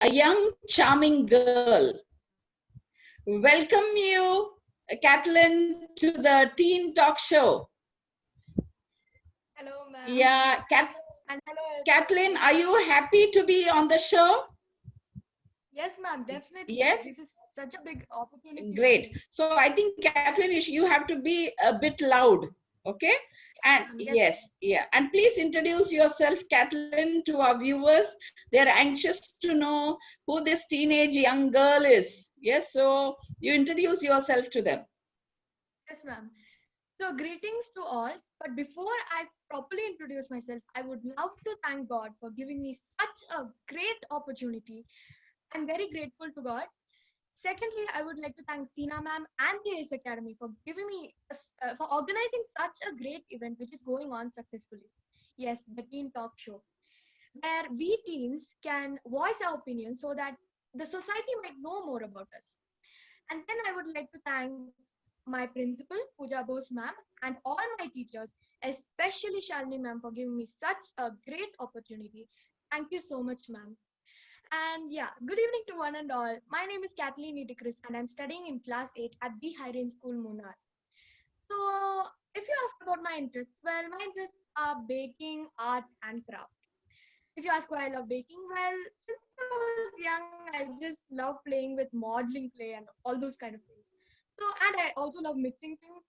a young, charming girl. Welcome you, Cathleen, to the Teen Talk Show. Hello, ma'am. Yeah, And hello. Kathleen, are you happy to be on the show? Yes, ma'am, definitely. Yes? This is such a big opportunity for Great. me. So I think, Kathleen, you have to be a bit loud. Okay? And Yes, yes, yeah. And please introduce yourself, Kathleen, to our viewers. They're anxious to know who this teenage young girl is. Yes, so you introduce yourself to them. yes, ma'am. So, greetings to all. But before I properly introduce myself, I would love to thank God for giving me such a great opportunity. I'm very grateful to God. Secondly, I would like to thank Sina ma'am and the ACE Academy for giving me, for organizing such a great event which is going on successfully. Yes, the Teen Talk Show, where we teens can voice our opinions so that the society might know more about us. And then I would like to thank my principal, Pooja Bose ma'am, and all my teachers, especially Shalini ma'am, for giving me such a great opportunity. Thank you so much, ma'am. And yeah, good evening to one and all. My name is Cathleen Chris, and I'm studying in class 8 at the High Range School, Munnar. So, if you ask about my interests, well, my interests are baking, art, and craft. If you ask why I love baking, well, since I was young, I just love playing with modeling clay and all those kind of things. So, and I also love mixing things,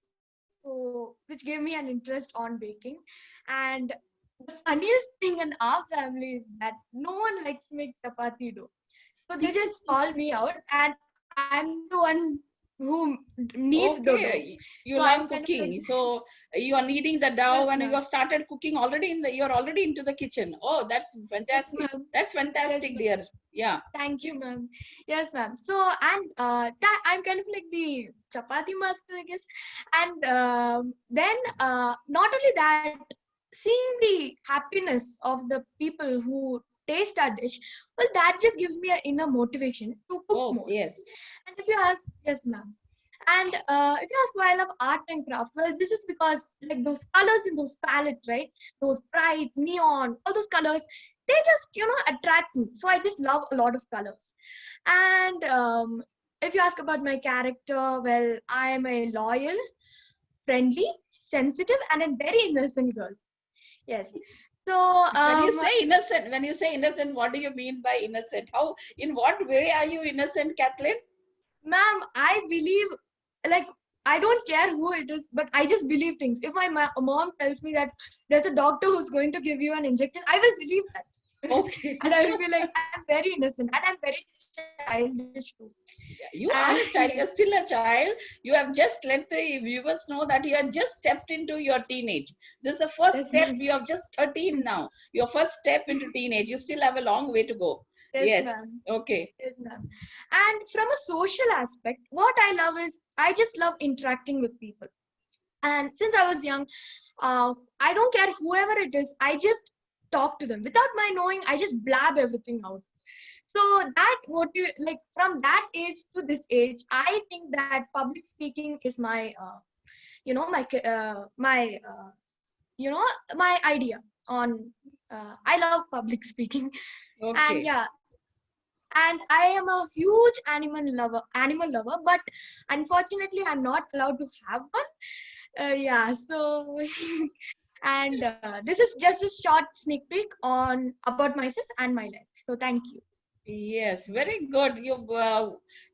so which gave me an interest on baking. And the funniest thing in our family is that no one likes to make chapati dough. So they just call me out, and I'm the one who needs the dough. Okay, So I'm you kind of love like, cooking. So you are kneading the yes, dough and ma'am. you started cooking already you're already into the kitchen. Oh, that's Yes, fantastic. ma'am. That's Yes, fantastic, ma'am. dear. Yeah. Thank you, ma'am. Yes, ma'am. So, and that I'm kind of like the chapati master, I guess. And then, not only that, seeing the happiness of the people who taste our dish, well, that just gives me an inner motivation to cook Oh, more. yes. And if you ask, yes, ma'am. And if you ask why I love art and craft, well, this is because like those colors in those palettes, right? Those bright neon, all those colors, they just attract me. So I just love a lot of colors. And if you ask about my character, well, I am a loyal, friendly, sensitive, and a very innocent girl. Yes. So When you say innocent, what do you mean by innocent? How, in what way are you innocent, Kathleen? ma'am, I believe, like, I don't care who it is, but I just believe things. If my mom tells me that there's a doctor who's going to give you an injection, I will believe that. Okay. And I will be like, I'm very innocent and I'm very childish too. You And are a child, yes, you're still a child. You have just let the viewers know that you have just stepped into your teenage. This is the first yes, step. ma'am. You have just 13 now. Your first step into teenage. You still have a long way to go. Yes, Yes. ma'am. Okay. Yes, ma'am. And from a social aspect, what I love is I just love interacting with people. And since I was young, I don't care whoever it is, I just talk to them without my knowing. I just blab everything out. So that like from that age to this age, I think that public speaking is my you know my idea on I love public speaking. And Okay. yeah, and I am a huge animal lover, but unfortunately I'm not allowed to have one. Yeah, so and this is just a short sneak peek on about myself and my life. So thank you. Yes, very good.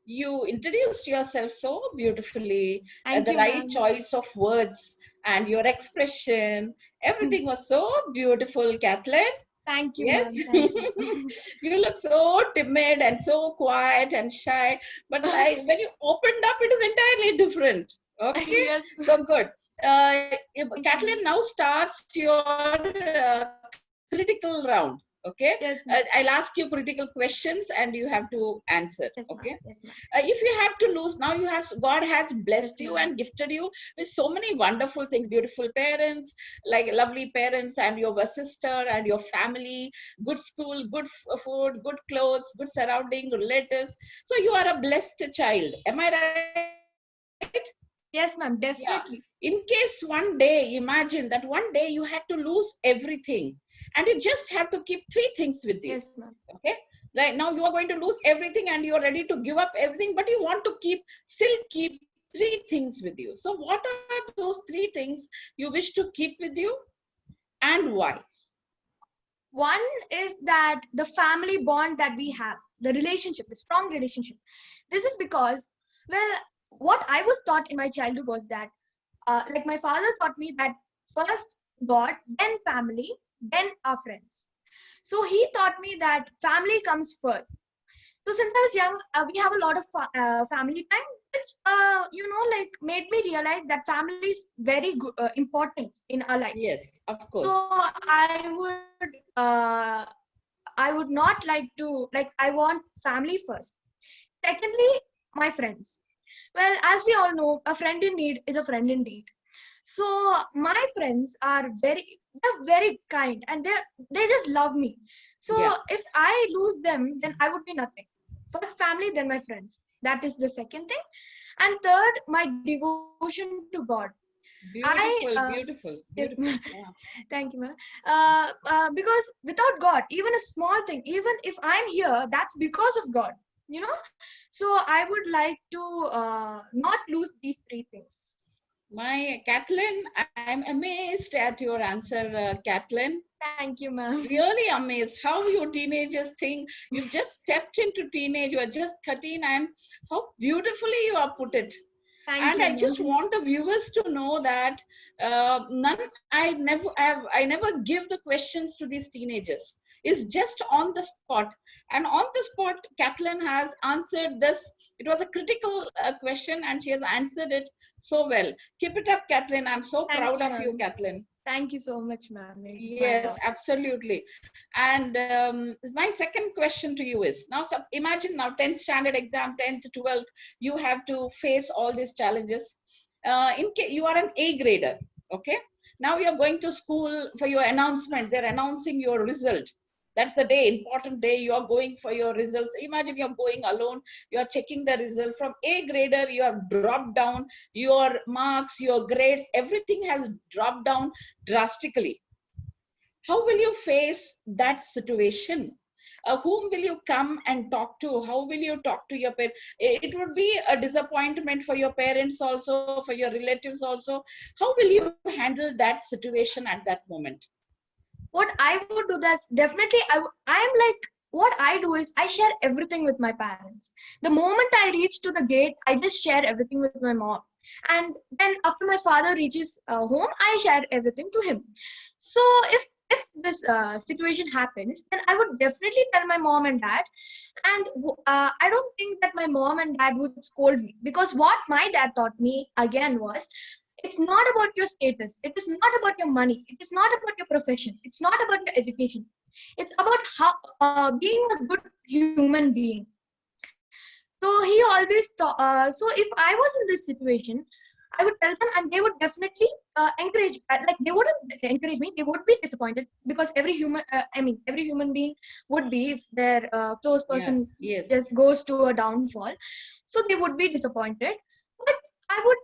You introduced yourself so beautifully. Thank The you, right ma'am. choice of words and your expression, Mm. everything was so beautiful, Kathleen. Thank you, Yes, ma'am. Thank you. you look so timid and so quiet and shy, but like when you opened up, it is entirely different. Okay, Yes. so good. Thank you, Kathleen, ma'am. now starts your critical round. Okay, Yes, I'll ma'am. ask you critical questions and you have to answer. Yes, Okay, ma'am. Yes, ma'am. if you have to lose now, God has blessed Yes, you ma'am. and gifted you with so many wonderful things, beautiful parents, like lovely parents, and your sister and your family, good school, good food, good clothes, good surrounding, relatives. So you are a blessed child. Am I right? Yes, ma'am. Yeah. Definitely. In case one day, imagine that one day you had to lose everything and you just have to keep three things with you. Yes, ma'am. Okay. Right now you are going to lose everything and you're ready to give up everything, but you want to still keep three things with you. So what are those three things you wish to keep with you and why? One is that the family bond that we have, the relationship, the strong relationship. This is because, well, what I was taught in my childhood was that, like my father taught me that first God, then family, then our friends. So he taught me that family comes first. So since I was young, we have a lot of family time, which like made me realize that family is very important in our life. Yes, of course. So I would not like to, like, I want family first. Secondly, my friends. Well, as we all know, a friend in need is a friend indeed. So my friends are they're very kind, and they just love me. Yeah. So if I lose them, then I would be nothing. First family, then my friends. That is the second thing. And third, my devotion to God. I Beautiful, beautiful, yes, ma'am. beautiful. Yeah. Thank you, ma'am. Because without God, even a small thing, even if I'm here, that's because of God. You know. So I would like to not lose these three things. My Kathleen, I'm amazed at your answer, Kathleen. Thank you, ma'am. Really amazed how your teenagers think. You've just stepped into teenage, you are just 13, and how beautifully you have put it. Thank And you, I just ma'am. want the viewers to know that I never give the questions to these teenagers. It's just on the spot, and on the spot Kathleen has answered this. It was a critical question and she has answered it so well. Keep it up, Kathleen. I'm so Thank proud you, of you, ma'am. Kathleen. Thank you so much, ma'am. It's my Yes, honor. absolutely. And my second question to you is now, imagine now 10th standard exam, 10th, 12th, you have to face all these challenges. In case you are an A grader, okay? Now you're going to school for your announcement. They're announcing your result. That's the day, important day. You are going for your results. Imagine you're going alone. You're checking the result. From A grader, you have dropped down. Your marks, your grades, everything has dropped down drastically. How will you face that situation? Whom will you come and talk to? How will you talk to your parents? It would be a disappointment for your parents also, for your relatives also. How will you handle that situation at that moment? What I would do, that's definitely I am like, what I do is I share everything with my parents. The moment I reach to the gate, I just share everything with my mom, and then after my father reaches home, I share everything to him. So if this situation happens, then I would definitely tell my mom and dad. And I don't think that my mom and dad would scold me, because what my dad taught me again was, it's not about your status, it is not about your money, it is not about your profession, it's not about your education, it's about how being a good human being. So he always so if I was in this situation, I would tell them, and they would definitely encourage, like they wouldn't encourage me, they would be disappointed, because every human being would be, if their close person Yes, yes. just goes to a downfall, so they would be disappointed. But I would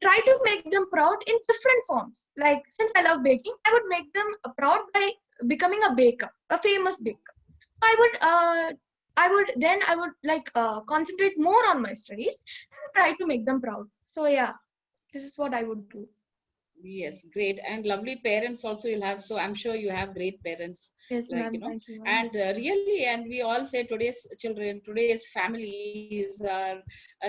try to make them proud in different forms. Like, since I love baking, I would make them proud by becoming a baker, a famous baker. So I would like concentrate more on my studies and try to make them proud. So yeah, this is what I would do. Yes, great. And lovely parents also you'll have. So I'm sure you have great parents, Yes, like, ma'am. Thank you, ma'am. and really, and we all say today's children, today's families are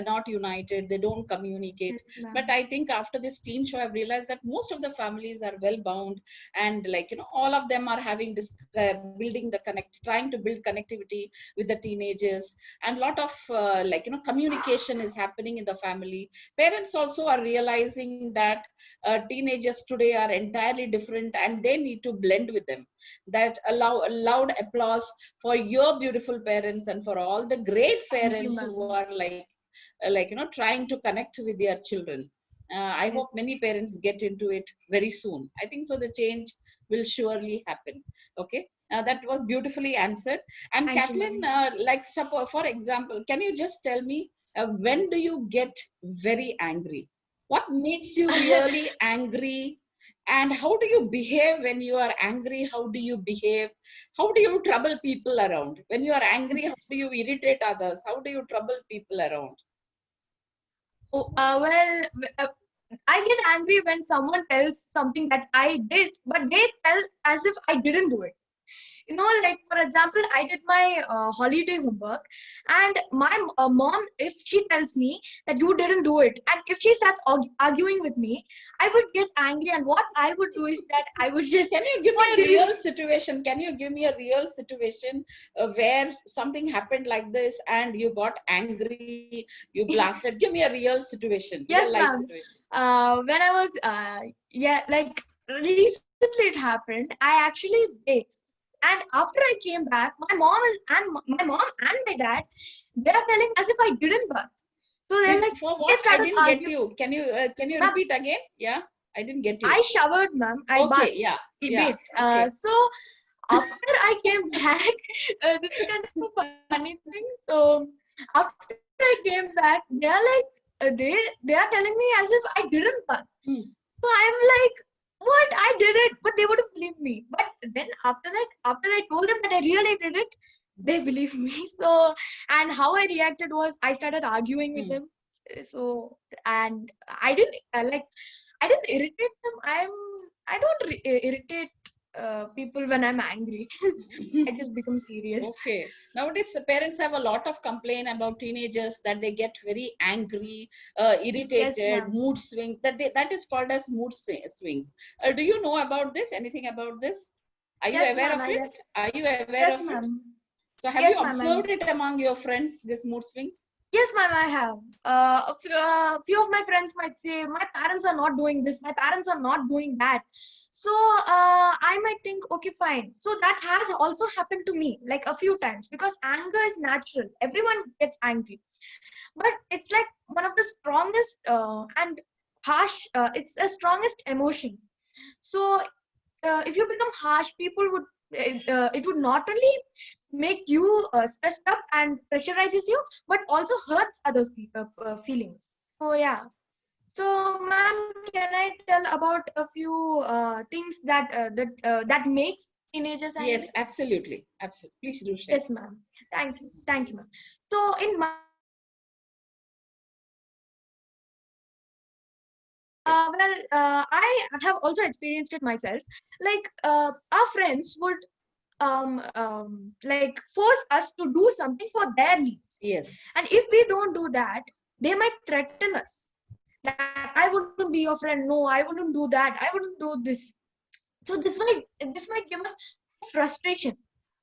not united. They don't communicate. Yes, But I ma'am. think after this teen show, I've realized that most of the families are well bound, and like, all of them are having this building the trying to build connectivity with the teenagers, and lot of like, communication is happening in the family. Parents also are realizing that teenagers today are entirely different and they need to blend with them. That allow a loud applause for your beautiful parents and for all the great Thank you, parents who ma'am. are like trying to connect with their children. I Yes, hope many parents get into it very soon. I think so the change will surely happen. Okay. That was beautifully answered. And thank you, Kathleen, ma'am. like suppose, for example, can you just tell me when do you get very angry? What makes you really angry? And how do you behave when you are angry? How do you behave? How do you trouble people around? When you are angry, how do you irritate others? How do you trouble people around? Oh, I get angry when someone tells something that I did, but they tell as if I didn't do it. Like for example, I did my holiday homework, and my mom, if she tells me that you didn't do it, and if she starts arguing with me, I would get angry, and what I would do is that I would just, Can you give me what a did you? real situation? Can you give me a real situation where something happened like this and you got angry, you blasted? Give me a real situation, real Yes, life ma'am. situation. When I was, yeah, like recently it happened. I actually baked, and after I came back, my mom and my dad, they are telling as if I didn't bath. So they're like, Before they what? I started didn't get arguing. you. Can you Ma'am, repeat again? Yeah, I didn't get you. I showered, ma'am. I Okay, bathed, yeah, I yeah, bathed. okay. So after I came back, this is kind of a funny thing. So after I came back, they're like, they are telling me as if I didn't bath. Hmm. So I'm like, what? I did it, but they wouldn't believe me. But then after that, after I told them that I really did it, they believed me. So, and how I reacted was I started arguing with Hmm. them. So, and I didn't I didn't irritate them. I don't irritate people when I'm angry. I just become serious. Okay. Nowadays, the parents have a lot of complaint about teenagers that they get very angry, Yes, irritated, ma'am. mood swing. That is called as swings. Do you know about this? Anything about this? Are you Yes, aware ma'am. of it? Are you aware Yes, of it? ma'am. So, have you Yes, ma'am. observed it among your friends? This mood swings? Yes, ma'am, I have. Few of my friends might say, my parents are not doing this, my parents are not doing that. So I might think, okay, fine. So that has also happened to me like a few times because anger is natural. Everyone gets angry. But it's like one of the strongest and harsh, it's the strongest emotion. So if you become harsh, people would it would not only make you stressed up and pressurizes you, but also hurts others' feelings. So yeah. So, ma'am, can I tell about a few things that makes teenagers angry? Yes, absolutely. Absolutely. Please do share. Yes, ma'am. Thank you, ma'am. So, in my experience, Yes. I have also experienced it myself. Like, our friends would like force us to do something for their needs, Yes. and if we don't do that, they might threaten us that I wouldn't be your friend. No, I wouldn't do that. I wouldn't do this. So this might give us frustration,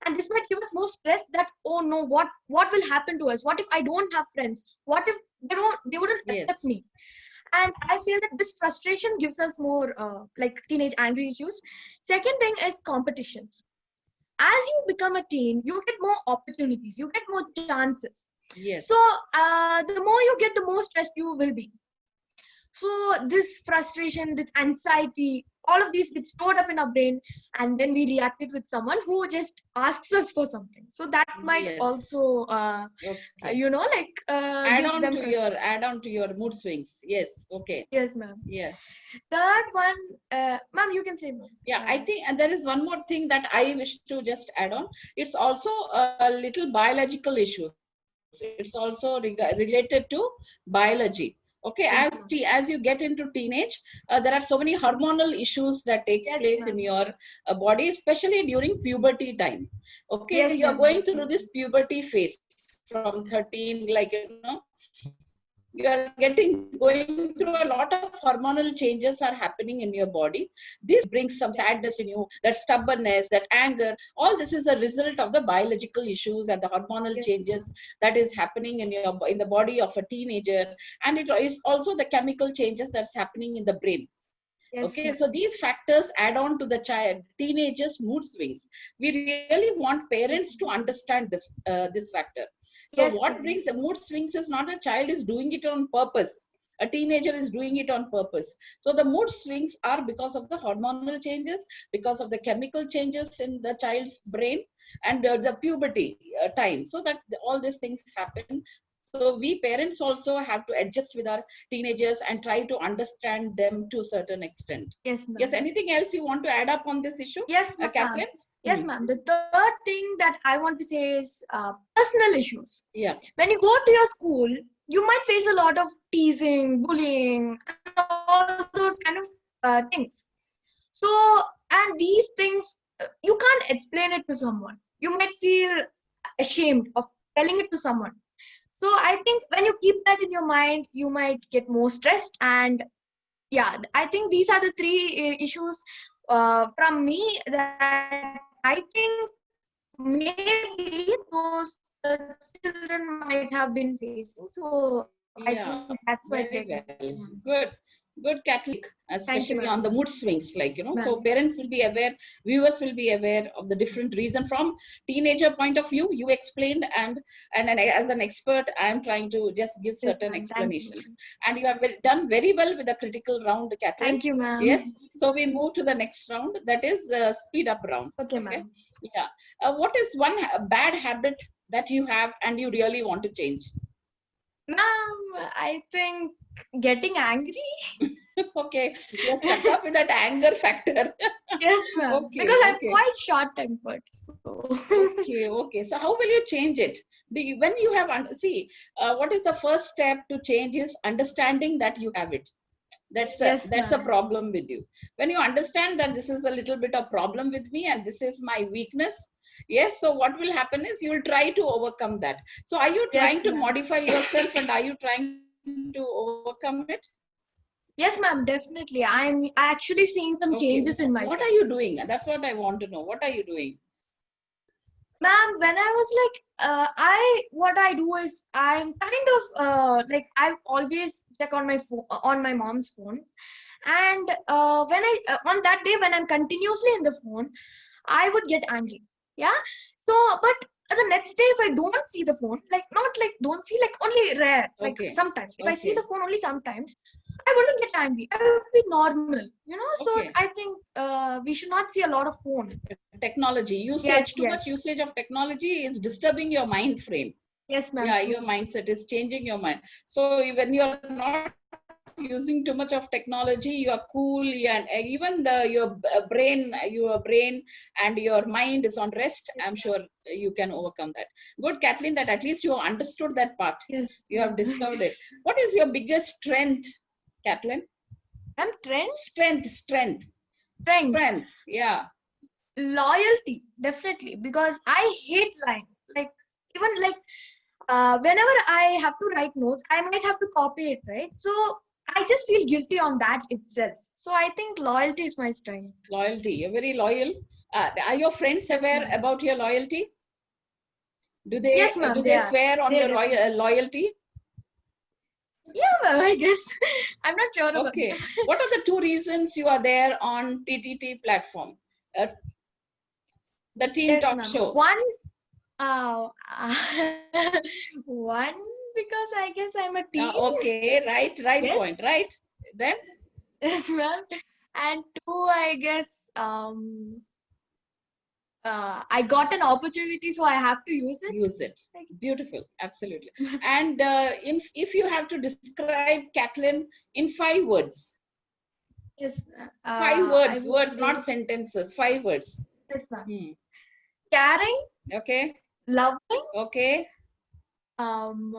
and this might give us more stress that, oh no, what will happen to us? What if I don't have friends? What if they wouldn't accept Yes. me? And I feel that this frustration gives us more like teenage angry issues. Second thing is competitions. As you become a teen, you get more opportunities, you get more chances. So Yes. the more you get, the more stressed you will be. So this frustration, this anxiety, all of these get stored up in our brain, and then we react it with someone who just asks us for something. So that might Yes. also, Okay. give them Add on to your mood swings. Yes. Okay. yes, ma'am. Yeah. Third one, ma'am, you can say, ma'am. Yeah, I think, and there is one more thing that I wish to just add on. It's also a little biological issues. It's also related to biology. Okay, Yes, as ma'am. you get into teenage, there are so many hormonal issues that takes Yes, place in ma'am. your body, especially during puberty time. Okay, Yes, you are ma'am. going through this puberty phase from 13, like you are going through a lot of hormonal changes are happening in your body. This brings some sadness in you, that stubbornness, that anger. All this is a result of the biological issues and the hormonal Yes, changes ma'am. that is happening in the body of a teenager, and it is also the chemical changes that's happening in the brain. Yes, Okay, so ma'am. these factors add on to the child teenagers mood swings. We really want parents Yes, to ma'am. understand this factor. So Yes, what brings ma'am. the mood swings is not a child is doing it on purpose. A teenager is doing it on purpose. So the mood swings are because of the hormonal changes, because of the chemical changes in the child's brain, and the puberty time. So that all these things happen. So So we parents also have to adjust with our teenagers and try to understand them to a certain extent. Yes, Yes, ma'am. anything else you want to add up on this issue, Yes, ma'am. Kathleen? Yes, Hmm. ma'am. The third thing that I want to say is personal issues. Yeah. When you go to your school, you might face a lot of teasing, bullying, and all those kind of things. So, and these things, you can't explain it to someone. You might feel ashamed of telling it to someone. So, I think when you keep that in your mind, you might get more stressed. And yeah, I think these are the three issues from me that I think maybe those children might have been facing. So I think that's why Yeah, they get very bullied. well. Good. Good, Catholic, Thank you, especially ma'am. on the mood swings, like, so Ma'am. parents will be aware, viewers will be aware of the different reason from teenager point of view. You explained, and as an expert, I am trying to just give Yes, certain ma'am. Thank you, explanations. ma'am. And you have done very well with the critical round, Kathleen. Thank you, Yes. ma'am. So we move to the next round, that is the speed up round. Okay, Okay. ma'am. Yeah. What is one bad habit that you have and you really want to change? Ma'am, I think getting angry. Okay, you're stuck up with that anger factor. Yes, ma'am. Okay, Because I'm okay, quite short-tempered. So okay, okay. So how will you change it? When you have, see, what is the first step to change is understanding that you have it. yes, That's a ma'am. problem with you. When you understand that this is a little bit of problem with me and this is my weakness, yes. So what will happen is you will try to overcome that. So are you Yes, trying to ma'am. modify yourself and are you trying to overcome it? Yes, ma'am. Definitely. I'm actually seeing some Okay. changes in What myself. are you doing? That's what I want to know. What are you doing? Ma'am, when I was like, what I do is I'm kind of like I always check on my phone, on my mom's phone, and when I on that day when I'm continuously in the phone, I would get angry. Yeah. So, but the next day if I don't see the phone, like not like don't see, like only rare, like Okay. sometimes. If I see Okay. the phone only sometimes, I wouldn't get angry. I would be normal, you know. So Okay. I think we should not see a lot of phone. Technology Yes, usage, too yes, much usage of technology is disturbing your mind frame. yes, ma'am. Yeah, True. your mindset is changing your mind. So when you're not using too much of technology, you are cool, and even your brain and your mind is on rest. Yes, I'm ma'am. sure you can overcome that. Good, Kathleen, that at least you understood that part. Yes, You have ma'am. discovered it. What is your biggest strength, Kathleen? Ma'am, trend, Strength. strength, Strength. Yeah. loyalty, definitely. Because I hate lying. Like even like whenever I have to write notes, I might have to copy it, right? So I just feel guilty on that itself. So I think loyalty is my strength. Loyalty. You're very loyal. Are your friends Yes, aware ma'am. about your loyalty? Do Yes, they ma'am. do They they are. swear on They your definitely. loyalty? Yeah, ma'am. I guess I'm not sure about Okay. them. What are the two reasons you are there on TTT platform, uh, the Teen Yes, Talk ma'am. Show? One, uh, one because I guess I'm a teen. Okay, right Yes, point, right? Then yes, ma'am. And two, I guess I got an opportunity, so I have to use it. use it. Like, Beautiful, absolutely. And if you have to describe Kathleen in 5 words, yes, five I words, would words, not say sentences, 5 words. yes, ma'am. Hmm. Caring, Okay, loving, okay, um,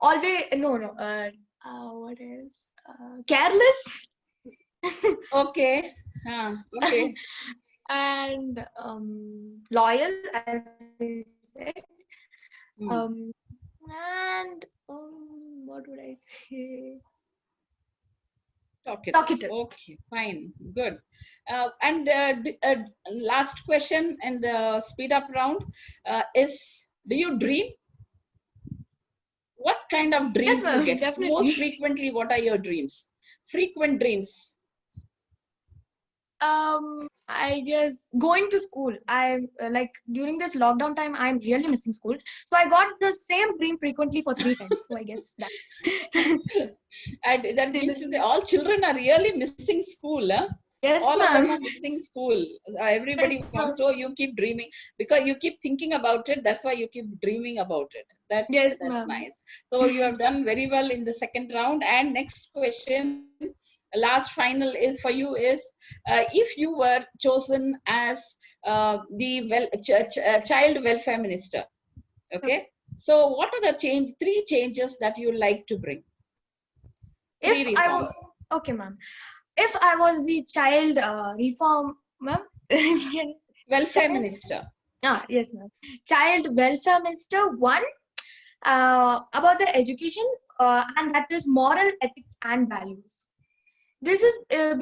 always no, no. What is careless okay, okay. and loyal, as I said. Um, Hmm. and what would I say? Talkative. Talkative. Okay, fine, good. And last question and the speed up round is: do you dream? What kind of Yes, dreams you ma'am. get? Most Definitely. frequently, what are your dreams? Frequent dreams. I guess going to school. I like during this lockdown time, I'm really missing school. So I got the same dream frequently for 3 times. So I guess that And that still means is to say there. all children are really missing school. Huh? Yes, All of them are ma'am. missing school. Everybody Yes, wants, ma'am. so you keep dreaming because you keep thinking about it. That's why you keep dreaming about it. Yes, That's ma'am. nice. So you have done very well in the second round. And next question, last final is for you is, if you were chosen as the child welfare minister, Okay. okay? So what are the three changes that you like to bring? Three If I reforms. was okay, ma'am. If I was the child reform, ma'am, Welfare child. minister. Yes, ma'am. Child welfare minister. One, about the education, and that is moral ethics and values. This is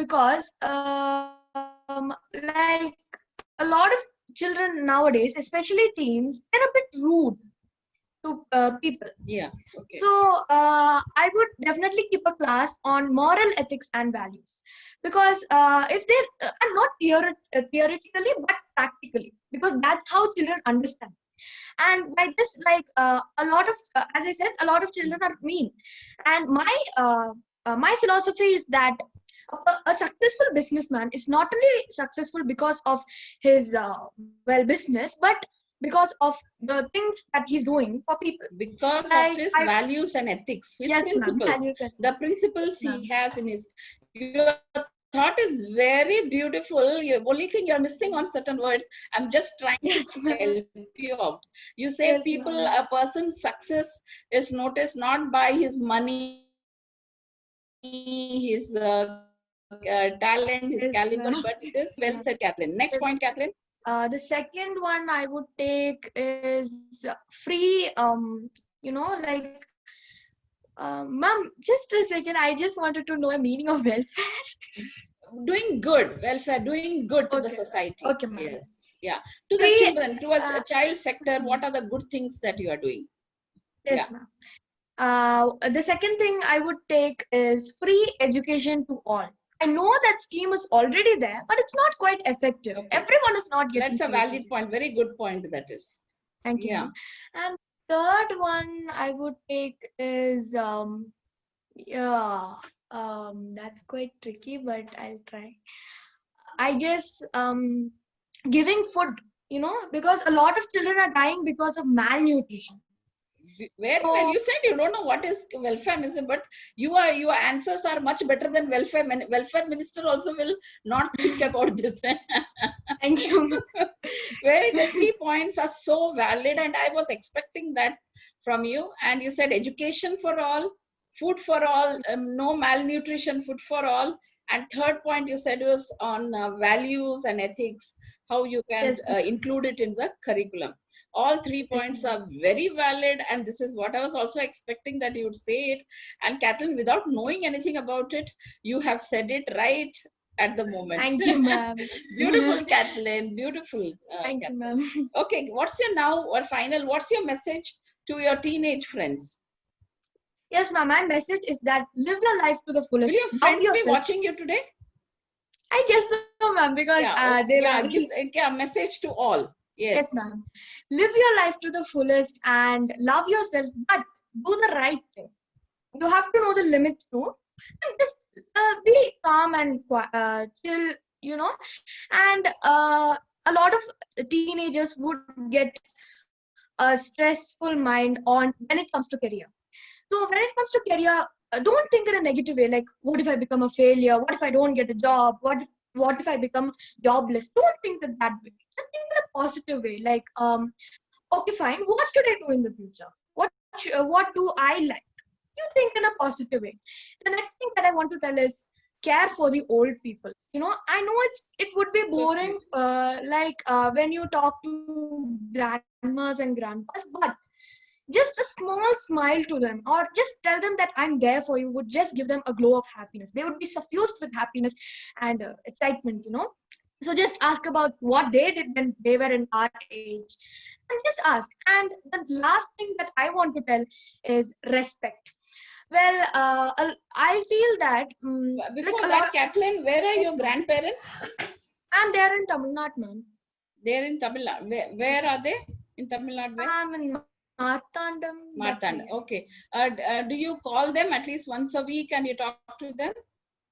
because like a lot of children nowadays, especially teens, they're a bit rude to people. Yeah. Okay. So I would definitely keep a class on moral ethics and values, because if they are not theoretically but practically, because that's how children understand. And by this, like a lot of, as I said, a lot of children are mean. And my philosophy is that a successful businessman is not only successful because of his well business, but because of the things that he's doing for people. Because of Like his I values and ethics, his Yes, ma'am. principles, Values and the yes, principles he ma'am. has in his. Your thought is very beautiful. The only thing you're missing on certain words. I'm just trying to Yes, help ma'am. you out. You say Yes, people, a ma'am. person's success is noticed not by his money, his talent, his caliber, but it is well said, Kathleen. Next Yes, point, ma'am. Kathleen. Yes. Yes. The second one I would take is free. Like, ma'am, just a second. I just wanted to know a meaning of welfare. Doing good, welfare, doing good to the Okay. society. Okay, ma'am. Yes. Yeah. To the Free. children, towards Uh, a child sector, what mhm. are the good things that you are doing? Yes, Yeah. ma'am. The second thing I would take is free education to all. I know that scheme is already there, but it's not quite effective. Okay. Everyone is not getting That's a free valid education. point. Very good point that is. Thank you, Yeah. ma'am. And third one I would take is yeah, that's quite tricky, but I'll try. I guess giving food, because a lot of children are dying because of malnutrition. Very well. So You said you don't know what is welfare minister, but your answers are much better than welfare minister also will not think about this. thank you. The 3 points are so valid, and I was expecting that from you. And you said education for all, food for all, no malnutrition, food for all. And third point you said was on values and ethics, how you can Yes, include it in the curriculum. All three yes, points ma'am. are very valid, and this is what I was also expecting that you would say it. And Kathleen, without knowing anything about it, you have said it right at the moment. Thank you, ma'am. Beautiful, Kathleen. Beautiful, Thank you, Kathleen. ma'am. Okay, what's your now or final? What's your message to your teenage friends? Yes, ma'am. My message is that live your life to the Will fullest. your Love friends be yourself. watching you today? I guess so, ma'am, because Yeah. they Okay. were. Yeah. Give a message to all. Yes, Yes. ma'am. Live your life to the fullest and love yourself, but do the right thing. You have to know the limits too, and just be calm and chill, and a lot of teenagers would get a stressful mind on when it comes to career. So when it comes to career, don't think in a negative way, like what if I become a failure, what if I don't get a job, what if I become jobless. Don't think in that way, just think in a positive way, like okay, fine, what should I do in the future, what do I like. You think in a positive way. The next thing that I want to tell is care for the old people. I know it would be So boring, sweet. when you talk to grandmas and grandpas, but just a small smile to them, or just tell them that I'm there for you, would just give them a glow of happiness. They would be suffused with happiness and excitement. So just ask about what they did when they were in our age, and just ask. And the last thing that I want to tell is respect. Well, I feel that like Before a lot. that, Kathleen, where are Yes, your ma'am. grandparents? I'm there in Tamil Nadu, ma'am. They're in Tamil Nadu. Where are they? In Tamil Nadu, where? I'm in Marthandam, that place. Martand. Okay. Do you call them at least once a week and you talk to them?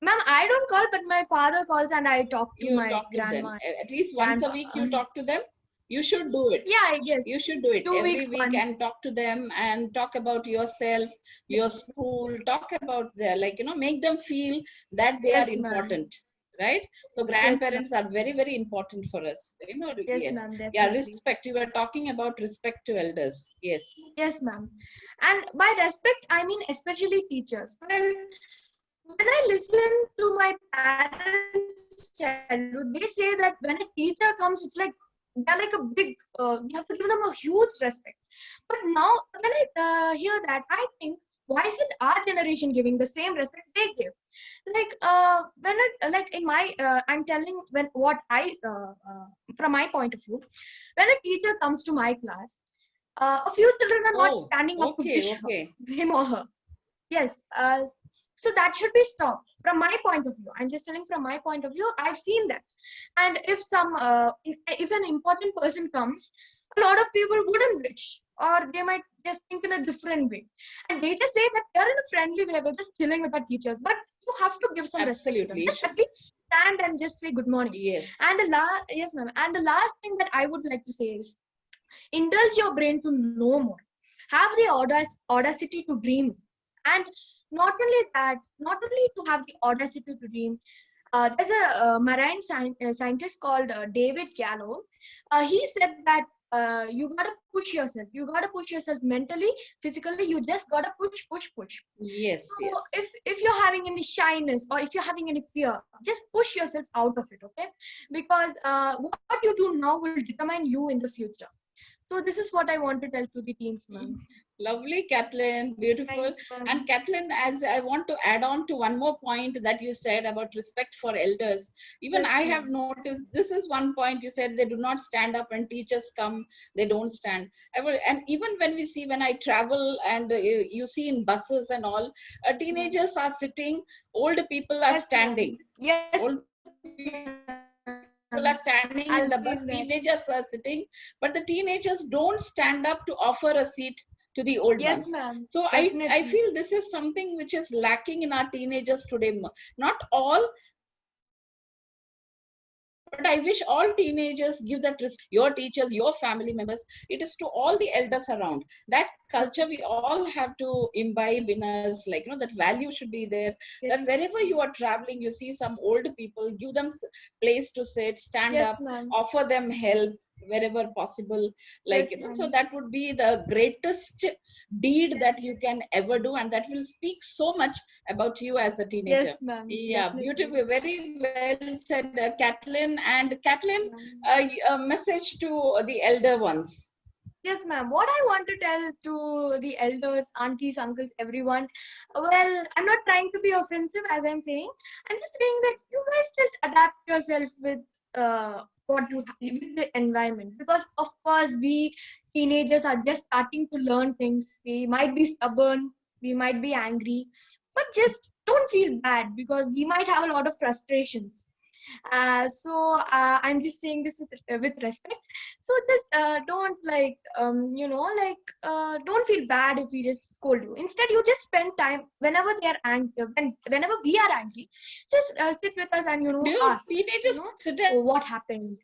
Ma'am, I don't call, but my father calls and I talk to You my talk to them grandma, at least once a week. grandpapa. You talk to them. You should do it. Yeah, I guess You should do it two every weeks week once. and talk to them and talk about yourself, your Yes, school, talk about their, like, make them feel that they are yes, ma'am. important, right? So Yes, ma'am. grandparents are very, very important for us. Yes, Yes. ma'am. Yeah, Definitely. respect. You were talking about respect to elders. Yes. Yes, ma'am. And by respect, I mean especially teachers. Well, when I listen to my parents' childhood, they say that when a teacher comes, it's like they're like a big, you have to give them a huge respect. But now, when I hear that, I think, why isn't our generation giving the same respect they give? Like, when it, like in my, I'm telling when what from my point of view, when a teacher comes to my class, a few children are not Oh, standing up to okay, okay. him or her. Yes. So that should be stopped from my point of view. I'm just telling from my point of view. I've seen that. And if an important person comes, a lot of people wouldn't wish, or they might just think in a different way. And they just say that they're in a friendly way, we're just chilling with our teachers. But you have to give some respect to them. Absolutely. You Just should. at least stand and just say good morning. Yes. And yes, ma'am. And the last thing that I would like to say is, indulge your brain to know more. Have the audacity to dream. And not only that, not only to have the audacity to dream, there's a marine scientist called David Gallo. He said that you gotta push yourself. You gotta push yourself mentally, physically. You just gotta push, push, push. Yes, So yes. if you're having any shyness or if you're having any fear, just push yourself out of it, okay? Because what you do now will determine you in the future. So this is what I want to tell to the teens, ma'am. Lovely, Kathleen. Thank Beautiful. you, ma'am. And Kathleen, as I want to add on to one more point that you said about respect for elders, even Yes, I have ma'am. noticed this is one point you said, they do not stand up when teachers come, they don't stand. And even when we see, when I travel and you see in buses and all, teenagers are sitting, old people are Yes, ma'am. standing. Yes, Old ma'am. people are I've standing in the seen bus, that. teenagers are sitting, but the teenagers don't stand up to offer a seat to the old Yes, ones. ma'am. So I Definitely. feel this is something which is lacking in our teenagers today. Not all, but I wish all teenagers give that respect to your teachers, your family members. It is to all the elders around. That culture we all have to imbibe in us, that value should be there. That wherever you are Yes, traveling, you ma'am. see some old people, give them place to sit, stand up, Yes, offer ma'am. them help wherever possible. Yes, So ma'am. that would be the greatest deed that you can ever do, and that will speak so much about you as a teenager. Yes, ma'am. Yeah, Definitely. beautiful, very well said, Kathleen. And Kathleen, Ma'am. a message to the elder ones. Yes, ma'am. What I want to tell to the elders, aunties, uncles, everyone, well, I'm not trying to be offensive as I'm saying. I'm just saying that you guys just adapt yourself with with the environment. Because of course we teenagers are just starting to learn things. We might be stubborn, we might be angry, but just don't feel bad because we might have a lot of frustrations. I'm just saying this with respect. So just don't don't feel bad if we just scold you. Instead, you just spend time whenever they are angry, whenever we are angry, just sit with us and Do you ask, teenagers sit and oh, what talk? happened.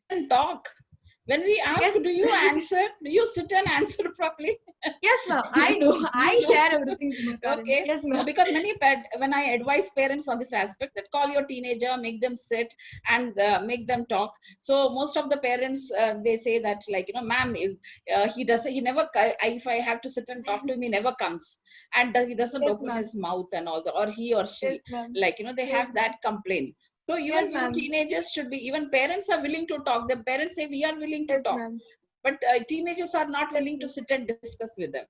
When we ask, do you answer? Yes. Do you sit and answer properly? Yes, ma'am. You I do. do. I share everything to my Okay. parents. Yes, ma'am. Because when I advise parents on this aspect, that call your teenager, make them sit and make them talk. So most of the parents, they say that, like, ma'am, he never, if I have to sit and talk to him, he never comes. And he doesn't Yes, open ma'am. his mouth and all or he or she, Yes, ma'am. like, they Yes, have ma'am. that complaint. So even Yes, you ma'am. teenagers should be, even parents are willing to talk. The parents say we are willing to Yes, talk, ma'am. but teenagers are not Yes, willing to ma'am. sit and discuss with them.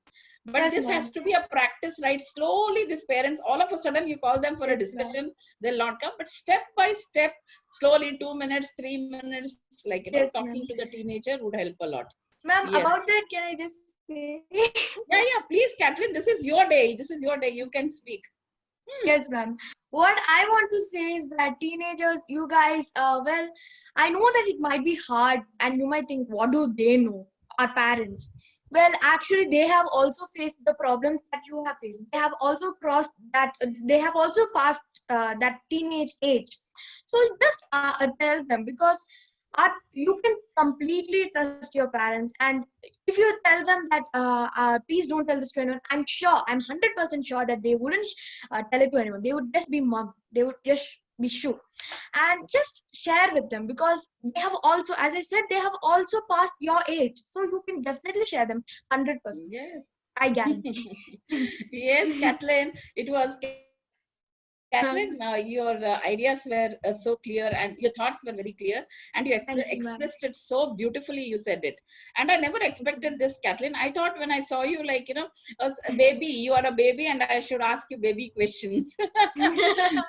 But Yes, this has ma'am. to be a practice, right? Slowly these parents, all of a sudden you call them for a Yes, ma'am. discussion, they'll not come, but step by step, slowly, 2 minutes, 3 minutes, like, Yes, talking to ma'am. the teenager would help a lot. Ma'am, Yes. about that, can I just say? Yeah, yeah, please, Kathleen, this is your day, this is your day, you can speak. Yes, ma'am. What I want to say is that teenagers, you guys, I know that it might be hard and you might think, what do they know? Our parents. Well, actually, they have also faced the problems that you have faced. They have also crossed that, they have also passed that teenage age. So just tell them, because you can completely trust your parents. And if you tell them that, please don't tell this to anyone, I'm sure, I'm 100% sure that they wouldn't tell it to anyone. They would just be mum. They would just be sure. And just share with them, because they have also, as I said, they have also passed your age, so you can definitely share them 100%. Yes. I guarantee. Yes, Kathleen, it was Kathleen. Your ideas were so clear and your thoughts were very clear, and you Thank you, expressed it ma'am. so beautifully. You said it, and I never expected this, Kathleen. I thought when I saw you, like, as a baby, you are a baby, and I should ask you baby questions.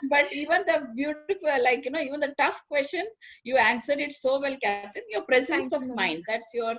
But even the beautiful, like, even the tough question, you answered it so well, Kathleen. Your presence of Thank you, mind, ma'am. that's your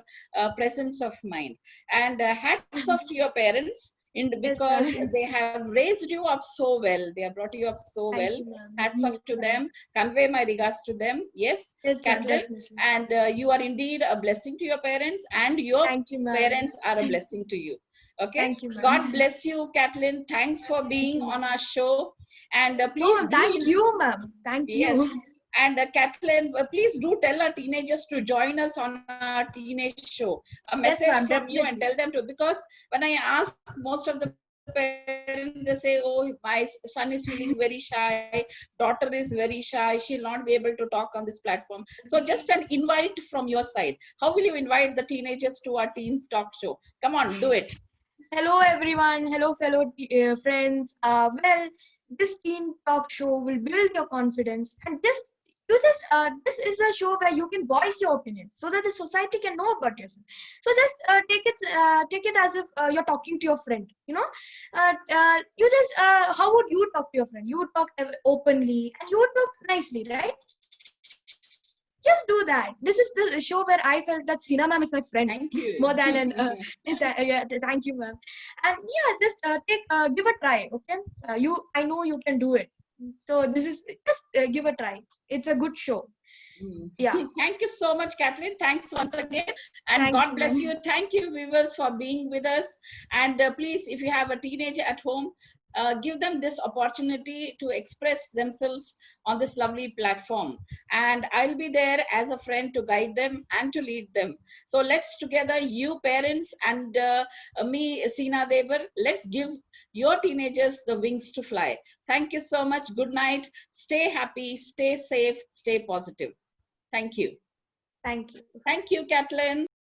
presence of mind. And hats off to your parents, Yes, because ma'am. they have raised you up so well. They have brought you up so well. Thank you, ma'am. Hats off Yes, to ma'am. them. Convey my regards to them. Yes, Yes, ma'am. Kathleen. Definitely. And you are indeed a blessing to your parents, and your Thank you, ma'am. parents are a blessing to you. Okay. Thank you, God ma'am. bless you, Kathleen. Thanks for Thank being you, on ma'am. our show. And No, please ma'am. do Thank you, ma'am. Thank Yes. you. And Kathleen, please do tell our teenagers to join us on our teenage show. A message Yes, from ma'am. you, and tell Definitely. them to, because when I ask most of the parents, they say, "Oh, my son is feeling very shy, daughter is very shy. She'll not be able to talk on this platform." So just an invite from your side. How will you invite the teenagers to our teen talk show? Come on, do it. Hello, everyone. Hello, fellow friends. Well, this teen talk show will build your confidence, and this is a show where you can voice your opinions, so that the society can know about yourself. So just take it as if you're talking to your friend. You just how would you talk to your friend? You would talk openly, and you would talk nicely, right? Just do that. This is the show where I felt that Sina ma'am is my friend Thank more you. than an yeah, thank you, ma'am. And yeah, just give a try, okay? I know you can do it. So this is just give a try. It's a good show. Mm. Yeah. Thank you so much, Kathleen. Thanks once again. And Thank God you, bless ma'am. you. Thank you, viewers, for being with us. And please, if you have a teenager at home, give them this opportunity to express themselves on this lovely platform. And I'll be there as a friend to guide them and to lead them. So let's together, you parents and me, Sina Devar, let's give your teenagers the wings to fly. Thank you so much. Good night. Stay happy, stay safe, stay positive. Thank you. Thank you. Thank you, Kathleen.